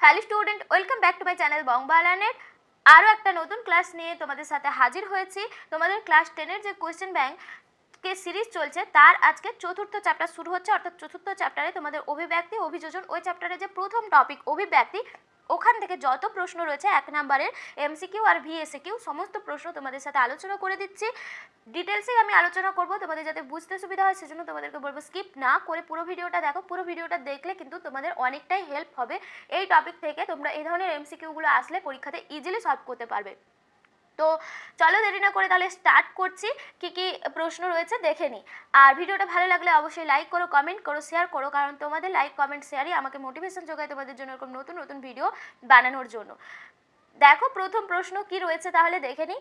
Hello student, welcome back to my channel BongBangla net. আরও একটা নতুন ক্লাস নিয়ে তোমাদের সাথে হাজির হয়েছি। তোমাদের ক্লাস 10-এর যে কোয়েশ্চেন ব্যাংক কে সিরিজ চলছে তার আজকে চতুর্থ চ্যাপ্টার শুরু হচ্ছে, অর্থাৎ চতুর্থ চ্যাপ্টারে তোমাদের অভিব্যক্তি অভিযোজন, ওই চ্যাপ্টারে যে প্রথম টপিক অভিব্যক্তি, ওখান থেকে যত প্রশ্ন রয়েছে 1 নম্বরের এমসিকিউ আর ভিএসকিউ সমস্ত প্রশ্ন তোমাদের সাথে আলোচনা করে দিচ্ছি। ডিটেলসে আমি আলোচনা করব, তোমাদের যাতে বুঝতে সুবিধা হয় সেজন্য তোমাদেরকে বলবো স্কিপ না করে পুরো ভিডিওটা দেখো। পুরো ভিডিওটা দেখলে কিন্তু তোমাদের অনেকটাই হেল্প হবে। এই টপিক থেকে তোমরা এই ধরনের এমসিকিউগুলো আসলে পরীক্ষাতে ইজিলি সলভ করতে পারবে। তো চলো দেরি না করে তাহলে স্টার্ট করছি। কি কি প্রশ্ন রয়েছে দেখে নিই। আর ভিডিওটা ভালো লাগলে অবশ্যই লাইক করো, কমেন্ট করো, শেয়ার করো, কারণ তোমাদের লাইক কমেন্ট শেয়ারই আমাকে মোটিভেশন যোগায় তোমাদের জন্য এরকম নতুন নতুন ভিডিও বানানোর জন্য। দেখো প্রথম প্রশ্ন কি রয়েছে তাহলে দেখে নিই।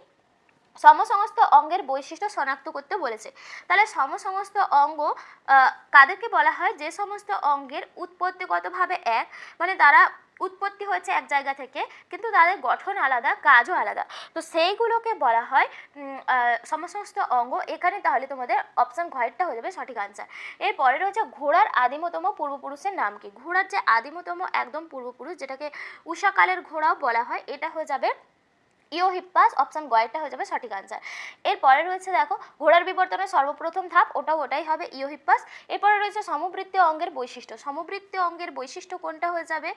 সমসমস্ত অঙ্গের বৈশিষ্ট্য শনাক্ত করতে বলেছে। তাহলে সমসমস্ত অঙ্গ কাদেরকে বলা হয়? যে সমস্ত অঙ্গের উৎপত্তিগতভাবে এক, মানে তারা উৎপত্তি হয়েছে এক জায়গা থেকে কিন্তু তাদের গঠন আলাদা, কাজও আলাদা, তো সেইগুলোকে বলা হয় সমস্ত অঙ্গ। এখানে তাহলে তোমাদের অপশান ঘয়েরটা হয়ে যাবে সঠিক আনসার। এরপরে রয়েছে ঘোড়ার আদিমতম পূর্বপুরুষের নাম কি? ঘোড়ার যে আদিমতম একদম পূর্বপুরুষ, যেটাকে উষাকালের ঘোড়াও বলা হয়, এটা হয়ে যাবে ইওহিপ্পাস। অপশন গয়েরটা হয়ে যাবে সঠিক আনসার। এরপরে রয়েছে দেখো ঘোড়ার বিবর্তনের সর্বপ্রথম ধাপ, ওটাই হবে ইওহিপ্পাস। এরপরে রয়েছে সমবৃত্তীয় অঙ্গের বৈশিষ্ট্য। সমবৃত্তীয় অঙ্গের বৈশিষ্ট্য কোনটা হয়ে যাবে?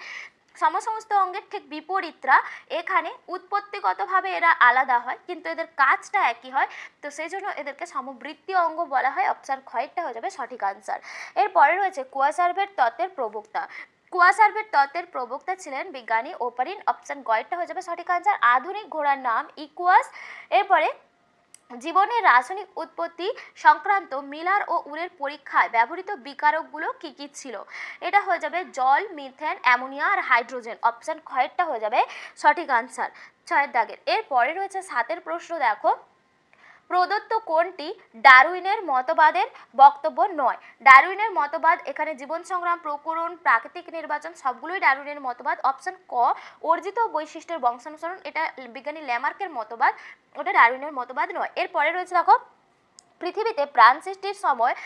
সমস্ত অঙ্গের ঠিক বিপরীতরা। এখানে উৎপত্তিগতভাবে এরা আলাদা হয় কিন্তু এদের কাজটা একই হয়, তো সেই জন্য এদেরকে সমবৃত্তীয় অঙ্গ বলা হয়। অপশন খয়েরটা হয়ে যাবে সঠিক আনসার। এরপরে রয়েছে কুয়াসার্ভের তত্ত্বের প্রবক্তা। কুয়াসার্ভের তত্ত্বের প্রবক্তা ছিলেন বিজ্ঞানী ওপারিন। অপশন গয়েরটা হয়ে যাবে সঠিক আনসার। আধুনিক ঘোড়ার নাম ইকুয়াস। এরপরে জীবনের রাসায়নিক উৎপত্তি সংক্রান্ত মিলার ও উরের পরীক্ষায় ব্যবহৃত বিকারকগুলো কি কি ছিল? এটা হয়ে যাবে জল, মিথেন, অ্যামোনিয়া আর হাইড্রোজেন। অপশন খয়েরটা হয়ে যাবে সঠিক আনসার 6 দাগের। এরপরে রয়েছে 7-এর প্রশ্ন। দেখো প্রদত্ত কোনটি ডারউইনের মতবাদের বক্তব্য নয়? ডারউইনের মতবাদ এখানে জীবন সংগ্রাম, প্রকরণ, প্রাকৃতিক নির্বাচন সবগুলোই ডারউইনের মতবাদ। অপশন ক অর্জিত বৈশিষ্ট্যের বংশানুসরণ, এটা বিজ্ঞানী ল্যামার্কের মতবাদ, ওটা ডারউইনের মতবাদ নয়। এরপরে রয়েছে দেখো পৃথিবীতে প্রাণ সৃষ্টির সময়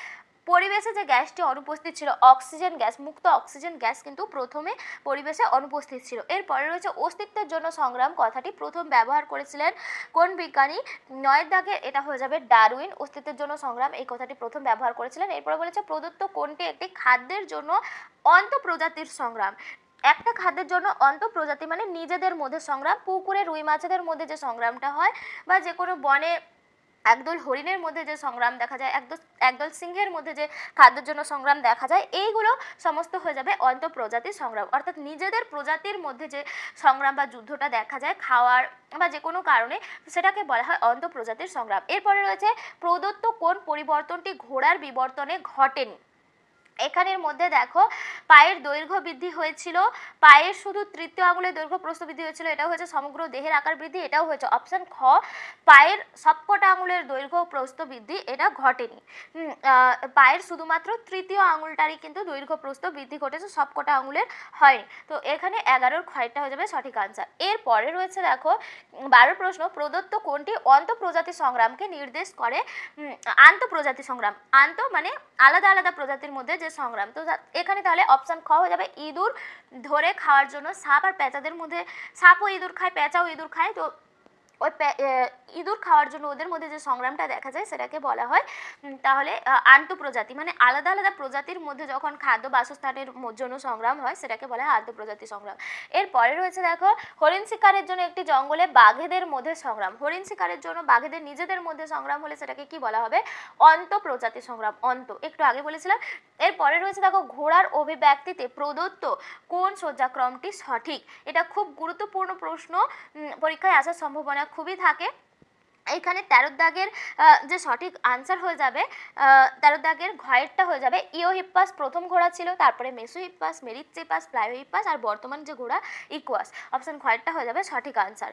পরিবেশে যে গ্যাসটি অনুপস্থিত ছিল অক্সিজেন গ্যাস, মুক্ত অক্সিজেন গ্যাস কিন্তু প্রথমে পরিবেশে অনুপস্থিত ছিল। এরপরে রয়েছে অস্তিত্বের জন্য সংগ্রাম কথাটি প্রথম ব্যবহার করেছিলেন কোন বিজ্ঞানী? 9 দাগে, এটা হয়ে যাবে ডারউইন। অস্তিত্বের জন্য সংগ্রাম এই কথাটি প্রথম ব্যবহার করেছিলেন। এরপরে বলেছে প্রদত্ত কোনটি একটি খাদ্যের জন্য অন্তঃপ্রজাতির সংগ্রাম? একটা খাদ্যের জন্য অন্তঃপ্রজাতি মানে নিজেদের মধ্যে সংগ্রাম। পুকুরে রুই মাছেদের মধ্যে যে সংগ্রামটা হয় বা যে কোনো বনে একদল হরিণের মধ্যে যে সংগ্রাম দেখা যায়, একদল সিংহের মধ্যে যে খাদ্যের জন্য সংগ্রাম দেখা যায়, এইগুলো সমস্ত হয়ে যাবে অন্তঃপ্রজাতির সংগ্রাম। অর্থাৎ নিজেদের প্রজাতির মধ্যে যে সংগ্রাম বা যুদ্ধটা দেখা যায় খাওয়ার বা যে কোনো কারণে, সেটাকে বলা হয় অন্তঃপ্রজাতির সংগ্রাম। এরপরে রয়েছে প্রদত্ত কোন পরিবর্তনটি ঘোড়ার বিবর্তনে ঘটেনি? এখানের মধ্যে দেখো পায়ের দৈর্ঘ্য বৃদ্ধি হয়েছিল, পায়ের শুধু তৃতীয় আঙুলের দৈর্ঘ্য প্রস্থ বৃদ্ধি হয়েছিল, এটাও হয়েছে সমগ্র দেহের আকার বৃদ্ধি, এটাও হয়েছে। অপশন খ পায়ের সবকটা আঙুলের দৈর্ঘ্য প্রস্থ বৃদ্ধি, এটা ঘটেনি। পায়ের শুধুমাত্র তৃতীয় আঙুলটারই কিন্তু দৈর্ঘ্য প্রস্থ বৃদ্ধি ঘটেছে, সবকটা আঙুলের হয়নি। তো এখানে 11-র খয়েরটা হয়ে যাবে সঠিক আনসার। এরপরে রয়েছে দেখো 12 প্রশ্ন প্রদত্ত কোনটি অন্তঃপ্রজাতি সংগ্রামকে নির্দেশ করে? আন্তঃপ্রজাতি সংগ্রাম, আন্ত মানে আলাদা আলাদা প্রজাতির মধ্যে যে সংগ্রাম। তো এখানে তাহলে অপশন খ হয়ে যাবে ইঁদুর ধরে খাওয়ার জন্য। সাপ আর পেঁচাদের মধ্যে, সাপও ইঁদুর খায়, পেঁচাও ইঁদুর খায়, তো ওই ইঁদুর খাওয়ার জন্য ওদের মধ্যে যে সংগ্রামটা দেখা যায় সেটাকে বলা হয় তাহলে আন্তঃপ্রজাতি, মানে আলাদা আলাদা প্রজাতির মধ্যে যখন খাদ্য বাসস্থানের জন্য সংগ্রাম হয় সেটাকে বলা হয় আন্তঃপ্রজাতি সংগ্রাম। এরপরে রয়েছে দেখো হরিণ শিকারের জন্য একটি জঙ্গলে বাঘেদের মধ্যে সংগ্রাম। হরিণ শিকারের জন্য বাঘেদের নিজেদের মধ্যে সংগ্রাম হলে সেটাকে কি বলা হবে? অন্তঃপ্রজাতি সংগ্রাম। একটু আগে বলেছিলাম। এরপরে রয়েছে দেখো ঘোড়ার অভিব্যক্তিতে প্রদত্ত কোন সজ্জাক্রমটি সঠিক? এটা খুব গুরুত্বপূর্ণ প্রশ্ন, পরীক্ষায় আসার সম্ভাবনা খুবই থাকে। এইখানে 13 দাগের যে সঠিক আনসার হয়ে যাবে 13 দাগের ঘয়েরটা হয়ে যাবে ইওহিপ্পাস প্রথম ঘোড়া ছিল, তারপরে মেসোহিপ্পাস, মেরিচেপাস, প্লায়োহিপ্পাস আর বর্তমান যে ঘোড়া ইকুয়াস। অপশন ঘয়েরটা হয়ে যাবে সঠিক আনসার।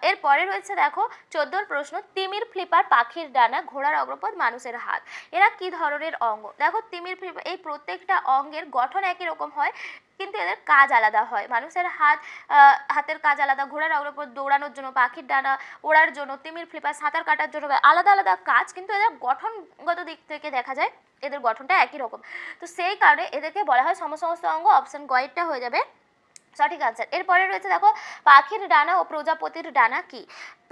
এরপরে রয়েছে দেখো 14-র প্রশ্ন তিমির ফ্লিপার পাখির ডানা, ঘোড়ার অগ্রপদ, মানুষের হাত, এরা কি ধরনের অঙ্গ? দেখো তিমির ফ্লিপার এই প্রত্যেকটা অঙ্গের গঠন একই রকম হয় কিন্তু এদের কাজ আলাদা হয়। মানুষের হাতের কাজ আলাদা, ঘোড়ার অগ্রপদ দৌড়ানোর জন্য, পাখির ডানা ওড়ার জন্য, তিমির ফ্লিপার সাঁতার কাটার জন্য, আলাদা আলাদা কাজ, কিন্তু এদের গঠনগত দিক থেকে দেখা যায় এদের গঠনটা একই রকম। তো সেই কারণে এদেরকে বলা হয় সমস্ত অঙ্গ। অপশন গয়েরটা হয়ে যাবে সঠিক আনসার। এরপরে রয়েছে দেখো পাখির ডানা ও প্রজাপতির ডানা কি?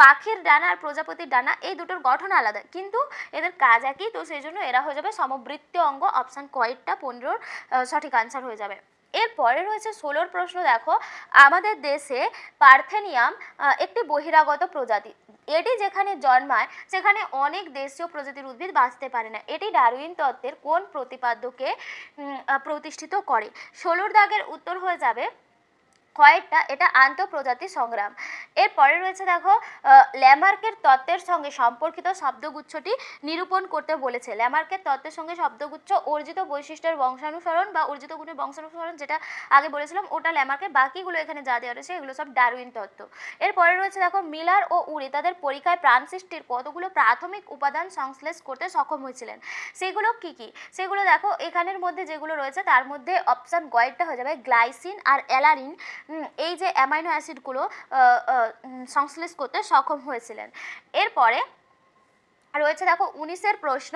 পাখির ডানা আর প্রজাপতির ডানা এই দুটোর গঠন আলাদা, কিন্তু এদের কাজ একই, তো সেই জন্য এরা হয়ে যাবে সমবৃত্তীয় অঙ্গ। অপশান কয়েকটা 15 সঠিক আনসার হয়ে যাবে। এরপরে রয়েছে 16 প্রশ্ন। দেখো আমাদের দেশে পার্থেনিয়াম একটি বহিরাগত প্রজাতি। এটি যেখানে জন্মায় সেখানে অনেক দেশীয় প্রজাতির উদ্ভিদ বাঁচতে পারে না। এটি ডারউইন তত্ত্বের কোন প্রতিপাদ্যকে প্রতিষ্ঠিত করে? 16 দাগের উত্তর হয়ে যাবে কয়েকটা, এটা আন্তঃপ্রজাতি সংগ্রাম। এরপরে রয়েছে দেখো ল্যামার্কের তত্ত্বের সঙ্গে সম্পর্কিত শব্দগুচ্ছটি নিরূপণ করতে বলেছে। ল্যামার্কের তত্ত্বের সঙ্গে শব্দগুচ্ছ অর্জিত বৈশিষ্ট্যের বংশানুসরণ বা অর্জিত গুণের বংশানুসরণ, যেটা আগে বলেছিলাম ওটা ল্যামার্কের, বাকিগুলো এখানে যা দেওয়া রয়েছে এগুলো সব ডারউইন তত্ত্ব। এরপরে রয়েছে দেখো মিলার ও উরি তাদের পরীক্ষায় প্রাণ সৃষ্টির কতগুলো প্রাথমিক উপাদান সংশ্লেষ করতে সক্ষম হয়েছিলেন, সেগুলো কি কি? সেগুলো দেখো এখানের মধ্যে যেগুলো রয়েছে তার মধ্যে অপশান গয়েরটা হয়ে যাবে গ্লাইসিন আর অ্যালানিন, এই যে অ্যামাইনো অ্যাসিডগুলো সংশ্লেষ করতে সক্ষম হয়েছিলেন। এরপরে রয়েছে দেখো 19-এর প্রশ্ন।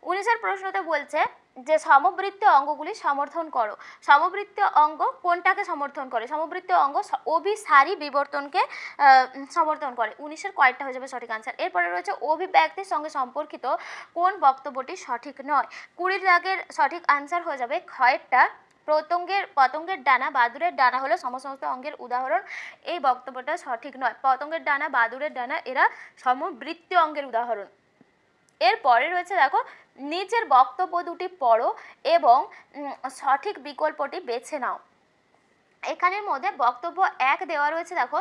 19-এর প্রশ্নতে বলছে যে সমবৃত্তীয় অঙ্গগুলি সমর্থন করো। সমবৃত্তীয় অঙ্গ কোনটাকে সমর্থন করে? সমবৃত্তীয় অঙ্গ অভিসারী বিবর্তনকে সমর্থন করে। 19-এর কয়েকটা হয়ে যাবে সঠিক আনসার। এরপরে রয়েছে অভিব্যক্তির সঙ্গে সম্পর্কিত কোন বক্তব্যটি সঠিক নয়? 20 দাগের সঠিক আনসার হয়ে যাবে ক্ষয়েরটা। পতঙ্গের ডানা বাদুড়ের ডানা হলো সমসমস্ত অঙ্গের উদাহরণ, এই বক্তব্যটা সঠিক নয়। পতঙ্গের ডানা বাদুড়ের ডানা এরা সমবৃত্তীয় অঙ্গের উদাহরণ। এরপরে রয়েছে দেখো নিচের বক্তব্য দুটি পড়ো এবং সঠিক বিকল্পটি বেছে নাও। এখানের মধ্যে বক্তব্য 1 দেওয়া রয়েছে দেখো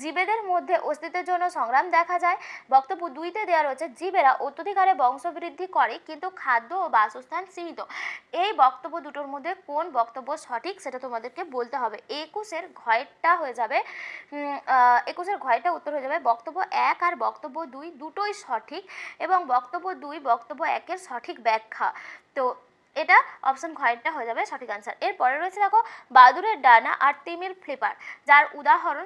জীবেদের মধ্যে অস্তিত্বের জন্য সংগ্রাম দেখা যায়। বক্তব্য 2তে দেওয়া রয়েছে জীবেরা অত্যধিক হারে বংশবৃদ্ধি করে কিন্তু খাদ্য ও বাসস্থান সীমিত। এই বক্তব্য দুটোর মধ্যে কোন বক্তব্য সঠিক সেটা তোমাদেরকে বলতে হবে। 21-এর ঘয়েরটা হয়ে যাবে 21-এর ঘয়েরটা উত্তর হয়ে যাবে বক্তব্য 1 আর বক্তব্য 2 দুটোই সঠিক, এবং বক্তব্য 2 বক্তব্য 1-এর সঠিক ব্যাখ্যা। তো এটা অপশন ঘয়েরটা হয়ে যাবে সঠিক আনসার। এরপরে রয়েছে দেখো বাদুড়ের ডানা আর তিমির ফ্লিপার, যার উদাহরণ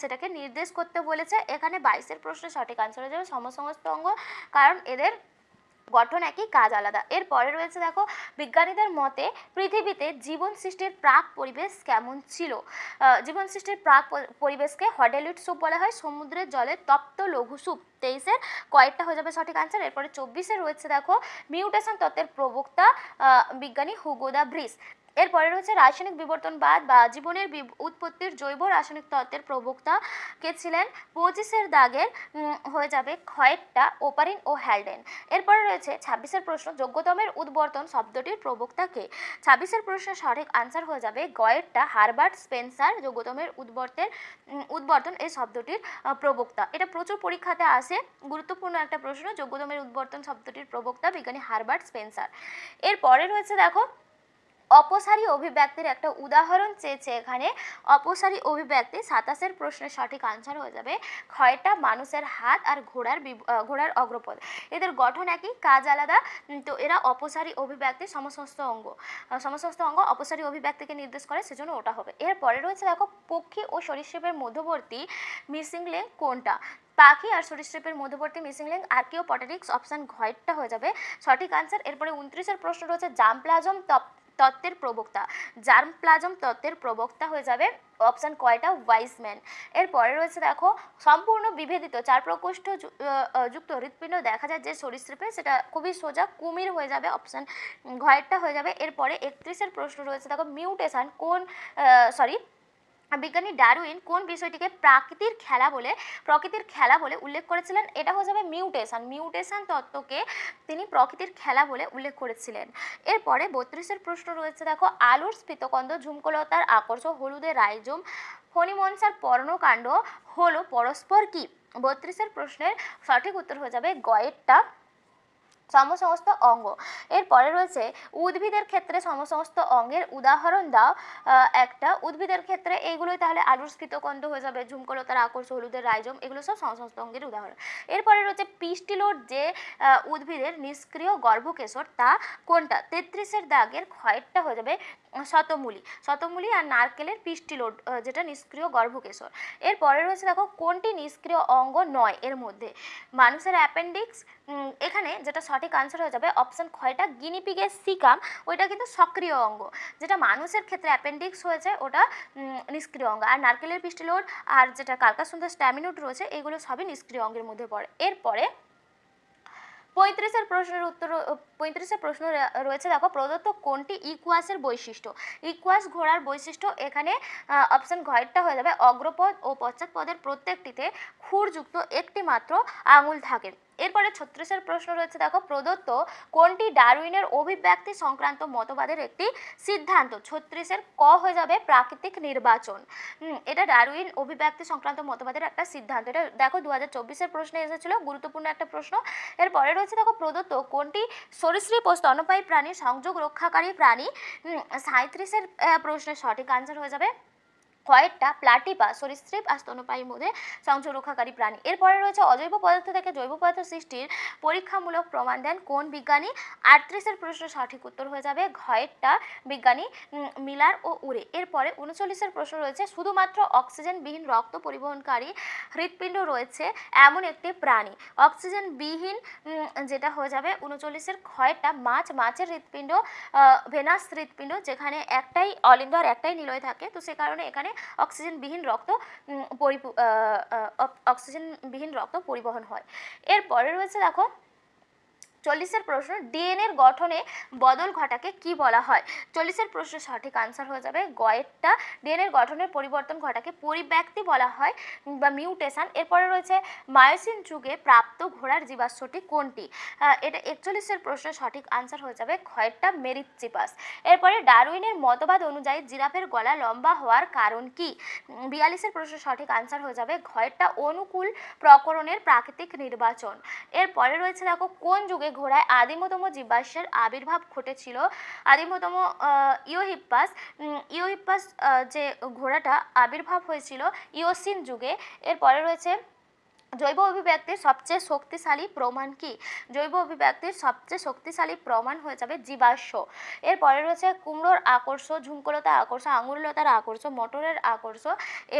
সেটাকে নির্দেশ করতে বলেছে। এখানে 22-এর প্রশ্নের সঠিক আনসার হয়ে যাবে সমসমস্ত অঙ্গ, কারণ এদের গঠন একই কাজ আলাদা। এরপরে রয়েছে দেখো বিজ্ঞানীদের মতে পৃথিবীতে জীবন সৃষ্টির প্রাক পরিবেশ কেমন ছিল? জীবন সৃষ্টির প্রাক পরিবেশকে হডেলিট স্যুপ বলা হয়, সমুদ্রের জলে তপ্ত লঘু স্যুপ। 23-এর কয়েকটা হয়ে যাবে সঠিক আনসার। এরপরে 24-এ রয়েছে দেখো মিউটেশন তত্ত্বের প্রবক্তা বিজ্ঞানী হুগো দা ব্রিস। এরপরে রয়েছে রাসায়নিক বিবর্তনবাদ বা জীবনের উৎপত্তির জৈব রাসায়নিক তত্ত্বের প্রবক্তা কে ছিলেন? 25-এর দাগের হয়ে যাবে ক্ষয়েরটা ওপারিন ও হ্যালডেন। এরপরে রয়েছে 26-এর প্রশ্ন যোগ্যতমের উদ্বর্তন শব্দটির প্রবক্তা কে? 26-এর প্রশ্নের সঠিক আনসার হয়ে যাবে গয়েরটা হারবার্ট স্পেন্সার যোগ্যতমের উদ্বর্তন এই শব্দটির প্রবক্তা। এটা প্রচুর পরীক্ষাতে আসে, গুরুত্বপূর্ণ একটা প্রশ্ন। যোগ্যতমের উদ্বর্তন শব্দটির প্রবক্তা বিজ্ঞানী হারবার্ট স্পেন্সার। এরপরে রয়েছে দেখো অপসারী অভিব্যক্তির একটা উদাহরণ চেয়েছে এখানে। অপসারী অভিব্যক্তি 27-এর প্রশ্নের সঠিক আনসার হয়ে যাবে ক্ষয়টা মানুষের হাত আর ঘোড়ার অগ্রপদ। এদের গঠন একই, কাজ আলাদা, তো এরা অপসারী অভিব্যক্তির সমসমস্ত অঙ্গ অপসারী অভিব্যক্তিকে নির্দেশ করে, সেজন্য ওটা হবে। এরপরে রয়েছে দেখো পক্ষী ও সরীসৃপের মধ্যবর্তী মিসিং লিঙ্ক কোনটা? পাখি আর সরীসৃপের মধ্যবর্তী মিসিং লিঙ্ক আর্কিওপটেরিক্স, অপশন ঘয়েরটা হয়ে যাবে সঠিক আনসার। এরপরে 29-এর প্রশ্ন রয়েছে জার্মপ্লাজম তত্ত্বের প্রবক্তা। জার্মপ্লাজম তত্ত্বের প্রবক্তা হয়ে যাবে অপশন কয়টা? ওয়াইজম্যান। এরপরে রয়েছে দেখো সম্পূর্ণ বিভেদিত 4 প্রকোষ্ঠ যুক্ত হৃৎপিণ্ড দেখা যায় যে সরীসৃপে, সেটা খুবই সোজা, কুমির হয়ে যাবে, অপশন ঘয়েরটা হয়ে যাবে। এরপরে 31-এর প্রশ্ন রয়েছে দেখো মিউটেশন বিজ্ঞানী ডারউইন কোন বিষয়টিকে প্রকৃতির খেলা বলে উল্লেখ করেছিলেন? এটা হয়ে যাবে মিউটেশন তত্ত্বকে তিনি প্রকৃতির খেলা বলে উল্লেখ করেছিলেন। এরপরে 32-এর প্রশ্ন রয়েছে দেখো আলুর স্ফীতকন্দ, ঝুমকলতার আকর্ষ, হলুদের রাইজোম, ফণিমনসার পর্ণকাণ্ড হলো পরস্পর কি? 32-এর প্রশ্নের সঠিক উত্তর হয়ে যাবে গয়েরটা সমসমস্ত অঙ্গ। এরপরে রয়েছে উদ্ভিদের ক্ষেত্রে সমসমস্ত অঙ্গের উদাহরণ দাও একটা। উদ্ভিদের ক্ষেত্রে এইগুলোই তাহলে আলুর স্ফীতকন্দ হয়ে যাবে, ঝুমকলতার আকর্ষ, হলুদের রাইজোম, এগুলো সব সমসমস্ত অঙ্গের উদাহরণ। এরপরে রয়েছে পিস্টিলোড যে উদ্ভিদের নিষ্ক্রিয় গর্ভকেশর তা কোনটা? 33-এর দাগের ক্ষয়েরটা হয়ে যাবে শতমূলী আর নারকেলের পিষ্টিলোড যেটা নিষ্ক্রিয় গর্ভকেশর। এরপরে রয়েছে দেখো কোনটি নিষ্ক্রিয় অঙ্গ নয় এর মধ্যে? মানুষের অ্যাপেন্ডিক্স, এখানে যেটা সঠিক আনসার হয়ে যাবে অপশন খয়টা গিনিপিগের সিকাম, ওইটা কিন্তু সক্রিয় অঙ্গ। যেটা মানুষের ক্ষেত্রে অ্যাপেন্ডিক্স হয়েছে ওটা নিষ্ক্রিয় অঙ্গ। আর নারকেলের পিষ্টিলোড আর যেটা কালকাসুন্দর স্ট্যামিনোড রয়েছে এগুলো সবই নিষ্ক্রিয় অঙ্গের মধ্যে পড়ে। এরপরে 35-এর প্রশ্নের উত্তর, 35-এর প্রশ্ন রয়েছে দেখো প্রদত্ত কোনটি ইকুয়াসের বৈশিষ্ট্য? ইকুয়াস ঘোড়ার বৈশিষ্ট্য এখানে অপশন ঘয়েরটা হয়ে যাবে অগ্রপদ ও পশ্চাৎপদের প্রত্যেকটিতে খুরযুক্ত একটি মাত্র আঙুল থাকে। এরপরে 36-এর প্রশ্ন রয়েছে দেখো প্রদত্ত কোনটি ডারউইনের অভিব্যক্তি সংক্রান্ত মতবাদের একটি সিদ্ধান্ত? 36-এর ক হয়ে যাবে প্রাকৃতিক নির্বাচন। এটা ডারউইন অভিব্যক্তি সংক্রান্ত মতবাদের একটা সিদ্ধান্ত। এটা দেখো 2024-এর প্রশ্নে এসেছিল, গুরুত্বপূর্ণ একটা প্রশ্ন। এরপরে রয়েছে দেখো প্রদত্ত কোনটি সরীসৃপ ও স্তন্যপায়ী প্রাণী সংযোগ রক্ষাকারী প্রাণী? 37-এর প্রশ্নের সঠিক আনসার হয়ে যাবে কয়েকটা প্লাটিপাস সরীসৃপ আর স্তন্যপায়ীর মধ্যে সংযোগ রক্ষাকারী প্রাণী। এরপরে রয়েছে অজৈব পদার্থ থেকে জৈব পদার্থ সৃষ্টির পরীক্ষামূলক প্রমাণ দেন কোন বিজ্ঞানী? 38-এর প্রশ্নের সঠিক উত্তর হয়ে যাবে ঘয়েরটা বিজ্ঞানী মিলার ও উরে। এরপরে 39-এর প্রশ্ন রয়েছে শুধুমাত্র অক্সিজেনবিহীন রক্ত পরিবহনকারী হৃৎপিণ্ড রয়েছে এমন একটি প্রাণী। অক্সিজেনবিহীন যেটা হয়ে যাবে 39-এর ক্ষয়টা মাছের হৃৎপিণ্ড ভেনাস হৃৎপিণ্ড, যেখানে একটাই অলিন্দ আর একটাই নিলয় থাকে, তো সে কারণে এখানে অক্সিজেনবিহীন রক্ত পরিবহন হয়। এরপরে রয়েছে দেখো 40-এর প্রশ্ন ডিএনএর গঠনে বদল ঘটাকে কি বলা হয়? 40-এর প্রশ্নের সঠিক আনসার হয়ে যাবে গয়েরটা ডিএনএর গঠনের পরিবর্তন ঘটাকে পরিব্যক্তি বলা হয় বা মিউটেশন। এরপরে রয়েছে মায়োসিন যুগে প্রাপ্ত ঘোড়ার জীবাশ্মটি কোনটি? এটা 41-এর প্রশ্নের সঠিক আনসার হয়ে যাবে ক্ষয়েরটা মেরিথচিপাস। এরপরে ডারউইনের মতবাদ অনুযায়ী জিরাফের গলা লম্বা হওয়ার কারণ কি? 42-এর প্রশ্নের সঠিক আনসার হয়ে যাবে ঘয়েরটা অনুকূল প্রকরণের প্রাকৃতিক নির্বাচন। এরপরে রয়েছে দেখো কোন যুগে ঘোড়ায় আদিমতম জীবাশ্মের আবির্ভাব ঘটেছিল? আদিমতম ইওহিপ্পাস যে ঘোড়াটা আবির্ভাব হয়েছিল ইওসিন যুগে। এরপরে রয়েছে জৈব অভিব্যক্তির সবচেয়ে শক্তিশালী প্রমাণ কি? জৈব অভিব্যক্তির সবচেয়ে শক্তিশালী প্রমাণ হয়ে যাবে জীবাশ্ম। এরপরে রয়েছে কুমড়োর আকর্ষ, ঝুমকলতার আকর্ষ, আঙুরলতার আকর্ষ, মটরের আকর্ষ,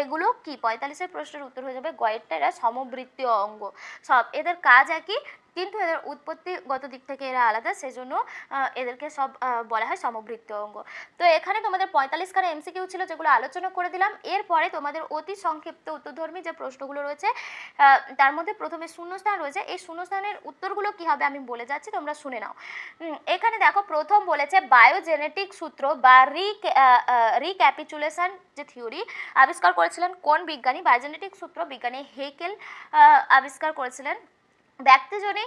এগুলো কি? 45-এর প্রশ্নের উত্তর হয়ে যাবে গয়েরটা, এরা সমবৃত্তীয় অঙ্গ। সব এদের কাজ একই কিন্তু এদের উৎপত্তিগত দিক থেকে এরা আলাদা, সেজন্য এদেরকে সব বলা হয় সমবৃত্তীয় অঙ্গ। তো এখানে তোমাদের 45 খানা এমসিকিউ ছিল যেগুলো আলোচনা করে দিলাম। এরপরে তোমাদের অতি সংক্ষিপ্ত উত্তরধর্মী যে প্রশ্নগুলো রয়েছে তার মধ্যে প্রথমে শূন্যস্থান রয়েছে, এই শূন্যস্থানের উত্তরগুলো কি হবে আমি বলে যাচ্ছি, তোমরা শুনে নাও। এখানে দেখো প্রথম বলেছে বায়োজেনেটিক সূত্র বা রিক্যাপিচুলেশন যে থিওরি আবিষ্কার করেছিলেন কোন বিজ্ঞানী? বায়োজেনেটিক সূত্র বিজ্ঞানী হেকেল আবিষ্কার করেছিলেন। ব্যক্তিজনী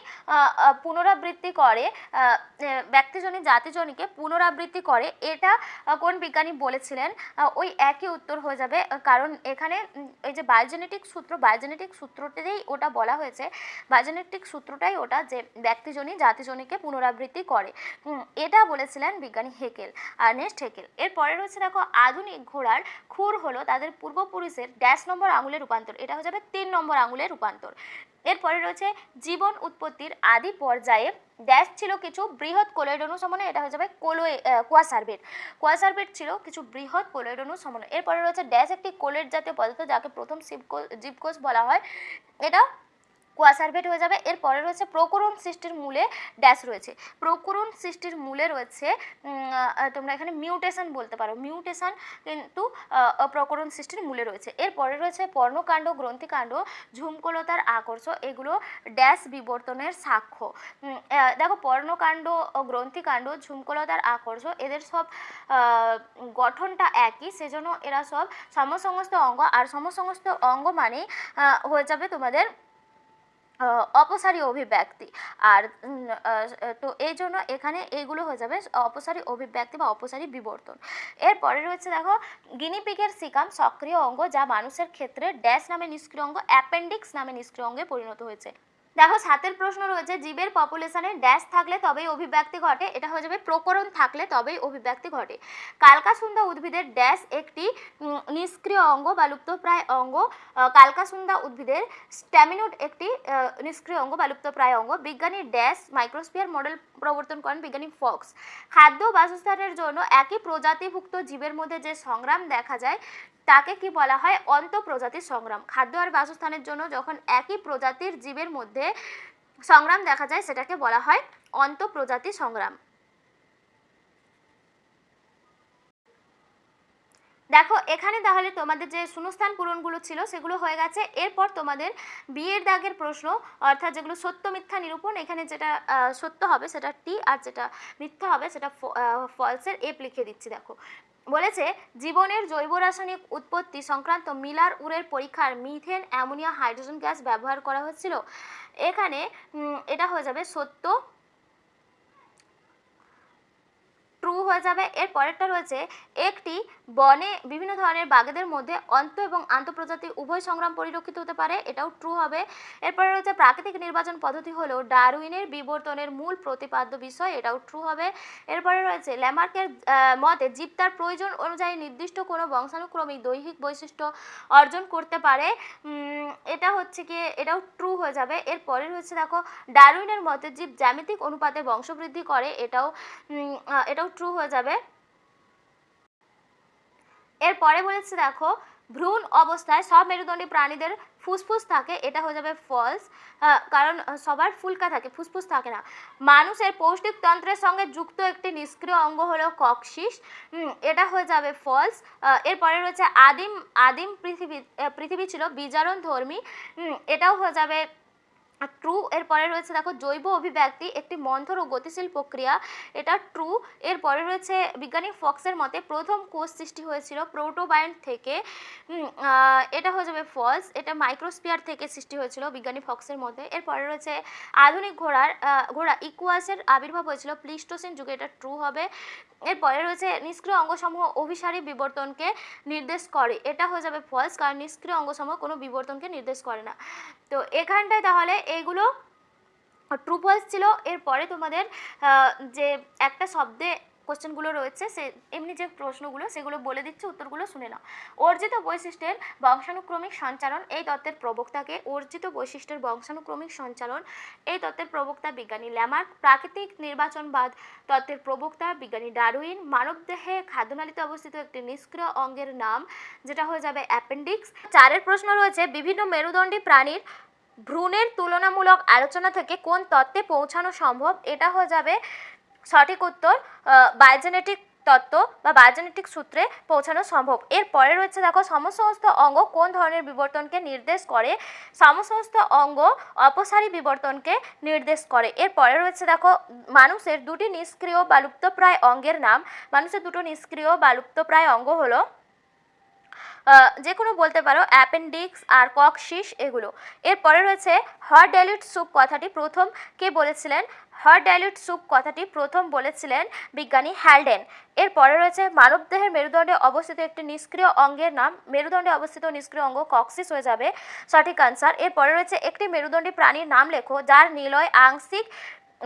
পুনরাবৃত্তি করে, ব্যক্তিজনী জাতিজনীকে পুনরাবৃত্তি করে, এটা কোন বিজ্ঞানী বলেছিলেন? ওই একই উত্তর হয়ে যাবে, কারণ এখানে এই যে বায়োজেনেটিক সূত্রটাতেই ওটা বলা হয়েছে, বায়োজেনেটিক সূত্রটাই ওটা যে ব্যক্তিজনী জাতিজনীকে পুনরাবৃত্তি করে, এটা বলেছিলেন বিজ্ঞানী হেকেল, আর্নেস্ট হেকেল। এরপরে রয়েছে দেখো আধুনিক ঘোড়ার খুর হলো তাদের পূর্বপুরুষের ড্যাশ নম্বর আঙুলের রূপান্তর, এটা হয়ে যাবে 3 নম্বর আঙুলের রূপান্তর। এরপরে রয়েছে জীবন উৎপত্তির আদি পর্যায়ে ড্যাশ ছিল কিছু বৃহৎ কোলয়েড অণু সমন্বয়, এটা হয়ে যাবে কোয়াসার্ভেট ছিল কিছু বৃহৎ কোলয়েড অণু সমন্বয়। এরপরে রয়েছে ড্যাশ একটি কোলয়েড জাতীয় পদার্থ যাকে প্রথম জীবকোষ বলা হয়, এটা কোয়াসার্ভেট হয়ে যাবে। এরপরে রয়েছে প্রকরণ সৃষ্টির মূলে ড্যাশ রয়েছে, প্রকরণ সৃষ্টির মূলে রয়েছে তোমরা এখানে মিউটেশন বলতে পারো, মিউটেশন কিন্তু প্রকরণ সৃষ্টির মূলে রয়েছে। এরপরে রয়েছে পর্ণকাণ্ড, গ্রন্থিকাণ্ড, ঝুমকলতার আকর্ষ, এগুলো ড্যাশ বিবর্তনের সাক্ষ্য। দেখো পর্ণকাণ্ড, গ্রন্থিকাণ্ড, ঝুমকলতার আকর্ষ, এদের সব গঠনটা একই, সেজন্য এরা সব সমসমস্ত অঙ্গ, আর সমসমস্ত অঙ্গ মানে হয়ে যাবে তোমাদের অপসারী অভিব্যক্তি। আর তো এই জন্য এখানে এইগুলো হয়ে যাবে অপসারী অভিব্যক্তি বা অপসারী বিবর্তন। এরপরে রয়েছে দেখো গিনিপিগের সিকাম সক্রিয় অঙ্গ যা মানুষের ক্ষেত্রে ড্যাশ নামে নিষ্ক্রিয় অঙ্গ, অ্যাপেন্ডিক্স নামে নিষ্ক্রিয় অঙ্গে পরিণত হয়েছে। দেখো 7 প্রশ্ন রয়েছে, জীবের পপুলেশনে ড্যাশ থাকলে তবেই অভিব্যক্তি ঘটে, এটা হয়ে যাবে প্রকরণ থাকলে তবেই অভিব্যক্তি ঘটে। কালকাসুন্দা উদ্ভিদের ড্যাশ একটি নিষ্ক্রিয় অঙ্গ বা লুপ্তপ্রায় অঙ্গ। কালকাসুন্দা উদ্ভিদের স্ট্যামিনোড একটি নিষ্ক্রিয় অঙ্গ বা লুপ্তপ্রায় অঙ্গ। বিজ্ঞানী ড্যাশ মাইক্রোস্ফিয়ার মডেল প্রবর্তন করেন বিজ্ঞানী ফক্স। খাদ্য বাসস্থানের জন্য একই প্রজাতিভুক্ত জীবের মধ্যে যে সংগ্রাম দেখা যায় তাকে কি বলা হয়? অন্তঃপ্রজাতির সংগ্রাম। খাদ্য আর বাসস্থানের জন্য যখন একই প্রজাতির জীবের মধ্যে সংগ্রাম দেখা যায় সেটাকে বলা হয় অন্তঃপ্রজাতি সংগ্রাম। দেখো এখানে তাহলে তোমাদের যে শূন্যস্থান পূরণগুলো ছিল সেগুলো হয়ে গেছে। এরপর তোমাদের বিয়ের দাগের প্রশ্ন, অর্থাৎ যেগুলো সত্য মিথ্যা নিরূপণ, এখানে যেটা সত্য হবে সেটা টি আর যেটা মিথ্যা হবে সেটা ফলসের এপ লিখে দিচ্ছি। দেখো বলেছে জীবনের জৈব রাসায়নিক উৎপত্তি সংক্রান্ত মিলার উরের পরীক্ষার মিথেন অ্যামোনিয়া হাইড্রোজেন গ্যাস ব্যবহার করা হয়েছিল। এখানে এটা হয়ে যাবে সত্য, ট্রু হয়ে যাবে। এর পরেরটা রয়েছে একটি বনে বিভিন্ন ধরনের বাঘেদের মধ্যে অন্ত এবং আন্তঃপ্রজাতি উভয় সংগ্রাম পরিলক্ষিত হতে পারে, এটাও ট্রু হবে। এরপরে রয়েছে প্রাকৃতিক নির্বাচন পদ্ধতি হলো ডারউইনের বিবর্তনের মূল প্রতিপাদ্য বিষয়, এটাও ট্রু হবে। এরপরে রয়েছে ল্যামার্কের মতে জীব তার প্রয়োজন অনুযায়ী নির্দিষ্ট কোনো বংশানুক্রমিক দৈহিক বৈশিষ্ট্য অর্জন করতে পারে, এটা হচ্ছে কি এটাও ট্রু হয়ে যাবে। এরপরে রয়েছে দেখো ডারউইনের মতে জীব জ্যামিতিক অনুপাতে বংশবৃদ্ধি করে, এটাও ট্রু হয়ে যাবে। এরপরে বলেছে দেখো ভ্রূণ অবস্থায় সব মেরুদণ্ডী প্রাণীদের ফুসফুস থাকে, এটা হয়ে যাবে ফলস, কারণ সবার ফুলকা থাকে, ফুসফুস থাকে না। মানুষের পৌষ্টিক তন্ত্রের সঙ্গে যুক্ত একটি নিষ্ক্রিয় অঙ্গ হলো ককশিস, এটা হয়ে যাবে ফলস। এরপরে রয়েছে আদিম পৃথিবী ছিল বিজারণ ধর্মী, এটাও হয়ে যাবে ট্রু। এরপরে রয়েছে দেখো জৈব অভিব্যক্তি একটি মন্থর ও গতিশীল প্রক্রিয়া, এটা ট্রু। এরপরে রয়েছে বিজ্ঞানী ফক্সের মতে প্রথম কোষ সৃষ্টি হয়েছিল প্রোটোবায়ন্ট থেকে, এটা হয়ে যাবে ফলস, এটা মাইক্রোস্ফিয়ার থেকে সৃষ্টি হয়েছিল বিজ্ঞানী ফক্সের মতে। এরপরে রয়েছে আধুনিক ঘোড়া ইকুয়াসের আবির্ভাব হয়েছিল প্লিস্টোসিন যুগে, এটা ট্রু হবে। এরপরে রয়েছে নিষ্ক্রিয় অঙ্গসমূহ অভিসারী বিবর্তনকে নির্দেশ করে, এটা হয়ে যাবে ফলস, কারণ নিষ্ক্রিয় অঙ্গসমূহ কোনো বিবর্তনকে নির্দেশ করে না। তো এখানটায় তাহলে এইগুলো ট্রু ফলস ছিল। এরপরে তোমাদের যে একটা শব্দে কোশ্চেনগুলো রয়েছে সে এমনি যে প্রশ্নগুলো সেগুলো বলে দিচ্ছে, উত্তরগুলো শুনে নাও। অর্জিত বৈশিষ্ট্যের বংশানুক্রমিক সঞ্চালন এই তত্ত্বের প্রবক্তাকে? অর্জিত বৈশিষ্ট্যের বংশানুক্রমিক সঞ্চালন এই তত্ত্বের প্রবক্তা বিজ্ঞানী ল্যামার্ক। প্রাকৃতিক নির্বাচনবাদ তত্ত্বের প্রবক্তা বিজ্ঞানী ডারউইন। মানবদেহে খাদ্যনালীতে অবস্থিত একটি নিষ্ক্রিয় অঙ্গের নাম, যেটা হয়ে যাবে অ্যাপেন্ডিক্স। 4 প্রশ্ন রয়েছে বিভিন্ন মেরুদণ্ডী প্রাণীর ভ্রূণের তুলনামূলক আলোচনা থেকে কোন তত্ত্বে পৌঁছানো সম্ভব, এটা হয়ে যাবে সঠিক উত্তর বায়োজেনেটিক তত্ত্ব বা বায়োজেনেটিক সূত্রে পৌঁছানো সম্ভব। এরপরে রয়েছে দেখো সমস্ত অঙ্গ কোন ধরনের বিবর্তনকে নির্দেশ করে? সমস্ত অঙ্গ অপসারী বিবর্তনকে নির্দেশ করে। এরপরে রয়েছে দেখো মানুষের দুটি নিষ্ক্রিয় বা লুপ্তপ্রায় অঙ্গের নাম। মানুষের দুটো নিষ্ক্রিয় বা লুপ্তপ্রায় অঙ্গ হলো যে কোনো বলতে পারো অ্যাপেন্ডিক্স আর ককশিস, এগুলো। এরপরে রয়েছে হট ডাইলিউট স্যুপ কথাটি প্রথম কে বলেছিলেন? হট ডাইলিউট স্যুপ কথাটি প্রথম বলেছিলেন বিজ্ঞানী হ্যালডেন। এরপরে রয়েছে মানবদেহের মেরুদণ্ডে অবস্থিত একটি নিষ্ক্রিয় অঙ্গের নাম। মেরুদণ্ডে অবস্থিত নিষ্ক্রিয় অঙ্গ ককসিস হয়ে যাবে সঠিক আনসার। এরপরে রয়েছে একটি মেরুদণ্ডী প্রাণীর নাম লেখো যার নিলয় আংশিক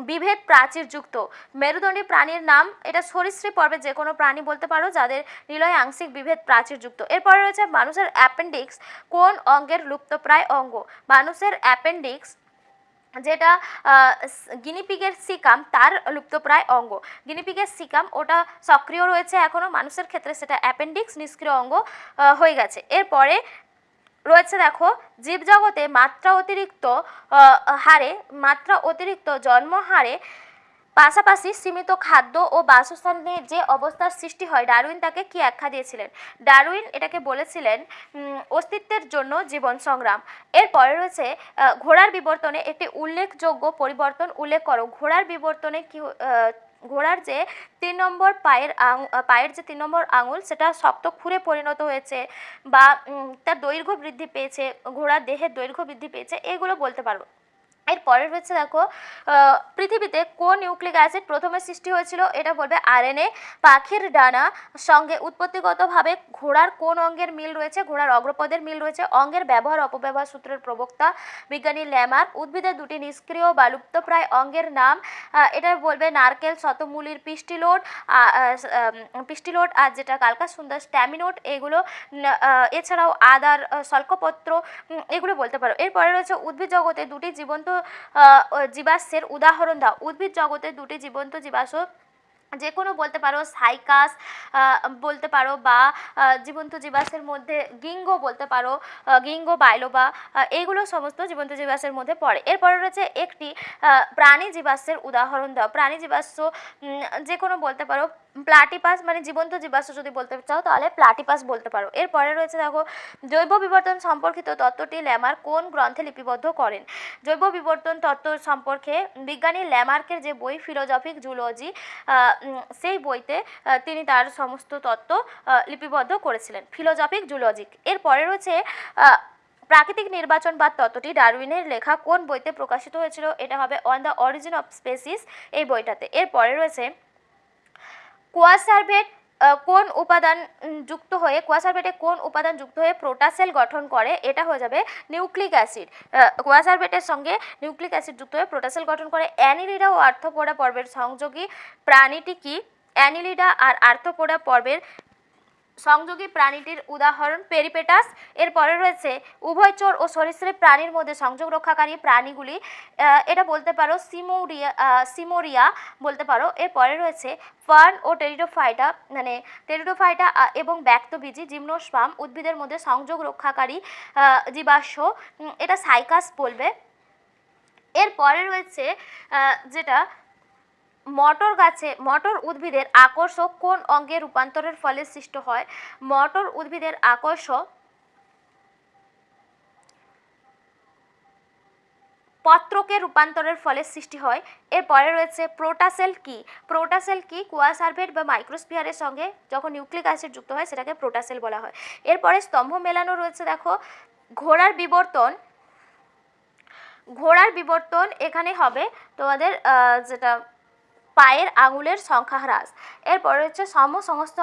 বিভেদ প্রাচীরযুক্ত। মেরুদণ্ডী প্রাণীর নাম, এটা সরীসৃপ পর্বে যে কোনো প্রাণী বলতে পারো যাদের নিলয় আংশিক বিভেদ প্রাচীরযুক্ত। এরপরে রয়েছে মানুষের অ্যাপেন্ডিক্স কোন অঙ্গের লুপ্তপ্রায় অঙ্গ? মানুষের অ্যাপেন্ডিক্স যেটা গিনিপিগের সিকাম তার লুপ্তপ্রায় অঙ্গ। গিনিপিগের সিকাম ওটা সক্রিয় রয়েছে এখনও, মানুষের ক্ষেত্রে সেটা অ্যাপেন্ডিক্স নিষ্ক্রিয় অঙ্গ হয়ে গেছে। এরপরে রয়েছে দেখো জীবজগতে মাত্রা অতিরিক্ত জন্মহারে পাশাপাশি সীমিত খাদ্য ও বাসস্থানে যে অবস্থার সৃষ্টি হয় ডারউইন তাকে কি আখ্যা দিয়েছিলেন? ডারউইন এটাকে বলেছিলেন অস্তিত্বের জন্য জীবন সংগ্রাম। এরপরে রয়েছে ঘোড়ার বিবর্তনে একটি উল্লেখযোগ্য পরিবর্তন উল্লেখ করো। ঘোড়ার বিবর্তনে কি ঘোড়ার যে 3 নম্বর পায়ের যে 3 নম্বর আঙুল সেটা শক্ত খুরে পরিণত হয়েছে বা তার দৈর্ঘ্য বৃদ্ধি পেয়েছে, ঘোড়ার দেহের দৈর্ঘ্য বৃদ্ধি পেয়েছে, এগুলো বলতে পারবো। এরপরে রয়েছে দেখো পৃথিবীতে কোন নিউক্লিক অ্যাসিড প্রথমে সৃষ্টি হয়েছিল, এটা বলবে আরএনএ। পাখির ডানা সঙ্গে উৎপত্তিগতভাবে ঘোড়ার কোন অঙ্গের মিল রয়েছে, ঘোড়ার অগ্রপদের মিল রয়েছে। অঙ্গের ব্যবহার অপব্যবহার সূত্রের প্রবক্তা বিজ্ঞানী ল্যামার্ক। উদ্ভিদের দুটি নিষ্ক্রিয় বা লুপ্তপ্রায় অঙ্গের নাম, এটা বলবে নারকেল, শতমূলির পিস্টিলোড আর যেটা কালকা সুন্দর স্ট্যামিনোট, এগুলো এছাড়াও আদার শল্কপত্র, এগুলো বলতে পারো। এরপরে রয়েছে উদ্ভিদ জগতে দুটি জীবন্ত জীবাশ্মের উদাহরণ দাও। উদ্ভিদ জগতে দুটি জীবন্ত জীবাশ্ম যে কোনো বলতে পারো, সাইকাস বলতে পারো, বা জীবন্ত জীবাশ্মের মধ্যে গিঙ্গো বলতে পারো, গিঙ্গো বাইলোবা, এইগুলো সমস্ত জীবন্ত জীবাশ্মের মধ্যে পড়ে। এরপরে রয়েছে একটি প্রাণী জীবাশ্মের উদাহরণ দাও। প্রাণী জীবাশ্ম যে কোনো বলতে পারো, প্লাটিপাস, মানে জীবন্ত জীবাশ্ম যদি বলতে চাও তাহলে প্লাটিপাস বলতে পারো। এরপরে রয়েছে দেখো জৈব বিবর্তন সম্পর্কিত তত্ত্বটি ল্যামার্ক কোন গ্রন্থে লিপিবদ্ধ করেন। জৈব বিবর্তন তত্ত্ব সম্পর্কে বিজ্ঞানী ল্যামার্কের যে বই ফিলোজফিক জুলজি, সেই বইতে তিনি তার সমস্ত তত্ত্ব লিপিবদ্ধ করেছিলেন, ফিলোজফিক জুলজিক। এরপরে রয়েছে প্রাকৃতিক নির্বাচনবাদ তত্ত্বটি ডারউইনের লেখা কোন বইতে প্রকাশিত হয়েছিল, এটা হবে on the origin of species, এই বইটাতে। এরপরে রয়েছে কোয়াসার্ভেট কোন উপাদান যুক্ত হয়ে কোয়াসার্ভেটে কোন উপাদান যুক্ত হয়ে প্রোটাসেল গঠন করে, এটা হয়ে যাবে নিউক্লিক অ্যাসিড। কোয়াসার্ভেটের সঙ্গে নিউক্লিক অ্যাসিড যুক্ত হয়ে প্রোটাসেল গঠন করে। অ্যানিলিডা ও আর্থ্রোপোডা পর্বের সংযোগী প্রাণীটি কি? অ্যানিলিডা আর আর্থ্রোপোডা পর্বের সংযোগী প্রাণীটির উদাহরণ পেরিপেটাস। এরপরে রয়েছে উভয়চর ও সরীসৃপ প্রাণীর মধ্যে সংযোগ রক্ষাকারী প্রাণীগুলি, এটা বলতে পারো সিমোরিয়া বলতে পারো। এরপরে রয়েছে ফার্ন ও টেরিডোফাইটা, মানে টেরিডোফাইটা এবং ব্যক্তবীজী জিমনোস্পার্ম উদ্ভিদের মধ্যে সংযোগ রক্ষাকারী জীবাশ্ম, এটা সাইকাস বলবে। এরপরে রয়েছে যেটা মটর উদ্ভিদের আকর্ষক কোন অঙ্গে রূপান্তরের ফলে সৃষ্ট হয়। মটর উদ্ভিদের আকর্ষক পত্রকে রূপান্তরের ফলে সৃষ্টি হয়। এরপরে রয়েছে প্রোটাসেল কি? প্রোটাসেল কি? কোয়াসার্ভেট বা মাইক্রোস্ফিয়ারের সঙ্গে যখন নিউক্লিক অ্যাসিড যুক্ত হয় সেটাকে প্রোটাসেল বলা হয়। এরপরে স্তম্ভ মেলানো রয়েছে দেখো ঘোড়ার বিবর্তন এখানে হবে তোমাদের যেটা পায়ের আঙুলের সংখ্যা হ্রাস। এরপরে হচ্ছে সমসমস্ত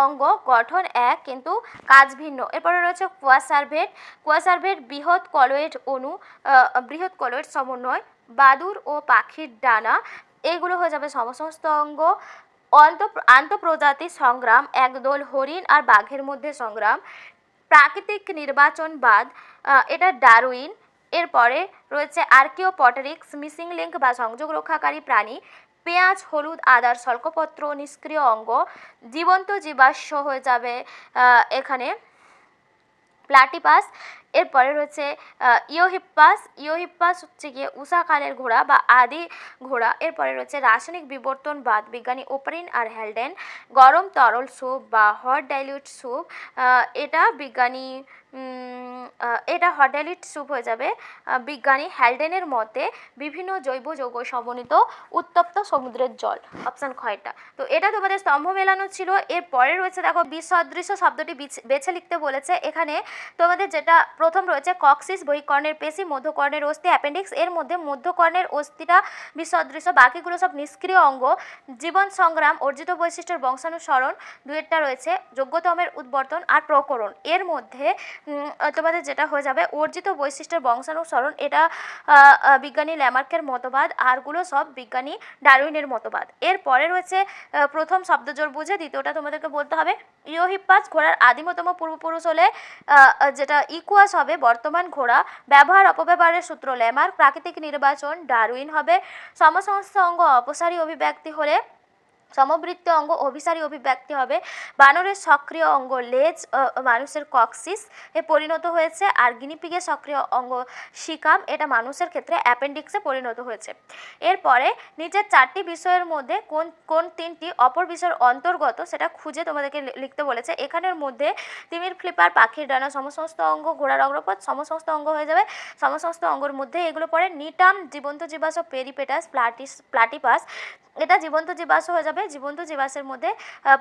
অঙ্গ গঠন এক কিন্তু কাজ ভিন্ন। এরপরে রয়েছে কোয়াসার্ভেট বৃহৎ কলয়েড সমন্বয়, বাদুড় ও পাখির ডানা, এইগুলো হয়ে যাবে সমসমস্ত অঙ্গ। আন্তঃপ্রজাতি সংগ্রাম, একদল হরিণ আর বাঘের মধ্যে সংগ্রাম। প্রাকৃতিক নির্বাচনবাদ, এটা ডারউইন। এরপরে রয়েছে আর্কিওপটেরিক্স, মিসিং লিঙ্ক বা সংযোগ রক্ষাকারী প্রাণী। পেঁয়াজ, হলুদ, আদার শল্কপত্র নিষ্ক্রিয় অঙ্গ। জীবন্ত জীবাশ্ম হয়ে যাবে এখানে প্লাটিপাস। এরপরে রয়েছে ইওহিপ্পাস হচ্ছে গিয়ে উষাকালের ঘোড়া বা আদি ঘোড়া। এরপরে রয়েছে রাসায়নিক বিবর্তনবাদ, বিজ্ঞানী ওপারিন আর হ্যালডেন। গরম তরল স্যুপ বা হট ডাইলিউট স্যুপ, এটা হট ডাইলিউট স্যুপ হয়ে যাবে বিজ্ঞানী হ্যালডেনের মতে বিভিন্ন জৈব যৌগ সমন্বিত উত্তপ্ত সমুদ্রের জল, অপশান খয়টা। তো এটা তোমাদের স্তম্ভ মেলানো ছিল। এরপরে রয়েছে দেখো বিসদৃশ্য শব্দটি বেছে লিখতে বলেছে। এখানে তোমাদের যেটা প্রথম রয়েছে কক্সিস, বহিঃকর্ণের পেশি, মধ্যকর্ণের অস্থি, অ্যাপেন্ডিক্স। এর মধ্যে মধ্যকর্ণের অস্থিটা বিসদৃশ্য, বাকিগুলো সব নিষ্ক্রিয় অঙ্গ। জীবন সংগ্রাম, অর্জিত বৈশিষ্ট্যের বংশানুসরণ, দুয়েরটা রয়েছে যোগ্যতমের উদ্বর্তন আর প্রকরণ। এর মধ্যে তোমাদের যেটা হয়ে যাবে অর্জিত বৈশিষ্ট্যের বংশানুসরণ, এটা বিজ্ঞানী ল্যামার্কের মতবাদ, আরগুলো সব বিজ্ঞানী ডারউইনের মতবাদ। এরপরে রয়েছে প্রথম শব্দজোড় বুঝে দ্বিতীয়টা তোমাদেরকে বলতে হবে। ইওহিপ্পাস ঘোড়ার আদিমতম পূর্বপুরুষ হলে যেটা ইকুয়াস হবে বর্তমান ঘোড়া। ব্যবহার অপব্যবহারের সূত্র ল্যামার্ক। প্রাকৃতিক নির্বাচন ডারউইন হবে। সমসমস্ত অঙ্গ অপসারী অভিব্যক্তি হলে সমবৃত্ত অঙ্গ অভিসারী অভিব্যক্তি হবে। বানরের সক্রিয় অঙ্গ লেজ মানুষের কক্সিস এ পরিণত হয়েছে, আর গিনিপিগের সক্রিয় অঙ্গ সিকাম, এটা মানুষের ক্ষেত্রে অ্যাপেন্ডিক্সে পরিণত হয়েছে। এরপরে নিচের চারটি বিষয়ের মধ্যে কোন তিনটি অপর বিষয়ের অন্তর্গত সেটা খুঁজে তোমাদেরকে লিখতে বলেছে। এখানের মধ্যে তিমির ফ্লিপার, পাখির ডানা, সমসমস্ত অঙ্গ, ঘোড়ার অগ্রপথ, সমসমস্ত অঙ্গ হয়ে যাবে। সমসমস্ত অঙ্গের মধ্যে এগুলো পড়ে নিটাম, জীবন্ত জীবাশ্ম, পেরিপেটাস, প্লাটিপাস, এটা জীবন্ত জীবাশ্ম হয়ে যাবে। জীবন্ত জীবাশ্মের মধ্যে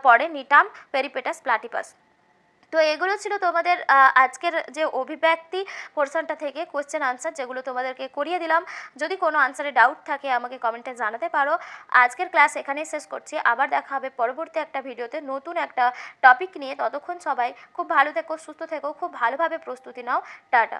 পড়ে নিটাম, পেরিপেটাস, প্লাটিপাস। তো এগুলো ছিল তোমাদের আজকের যে অভিব্যক্তি পোর্শনটা থেকে কোয়েশ্চেন আনসার, যেগুলো তোমাদেরকে করিয়ে দিলাম। যদি কোনো আনসারে ডাউট থাকে আমাকে কমেন্টে জানাতে পারো। আজকের ক্লাস এখানেই শেষ করছি, আবার দেখা হবে পরবর্তী একটা ভিডিওতে নতুন একটা টপিক নিয়ে। ততক্ষণ সবাই খুব ভালো থেকো, সুস্থ থেকো, খুব ভালোভাবে প্রস্তুতি নাও। টাটা।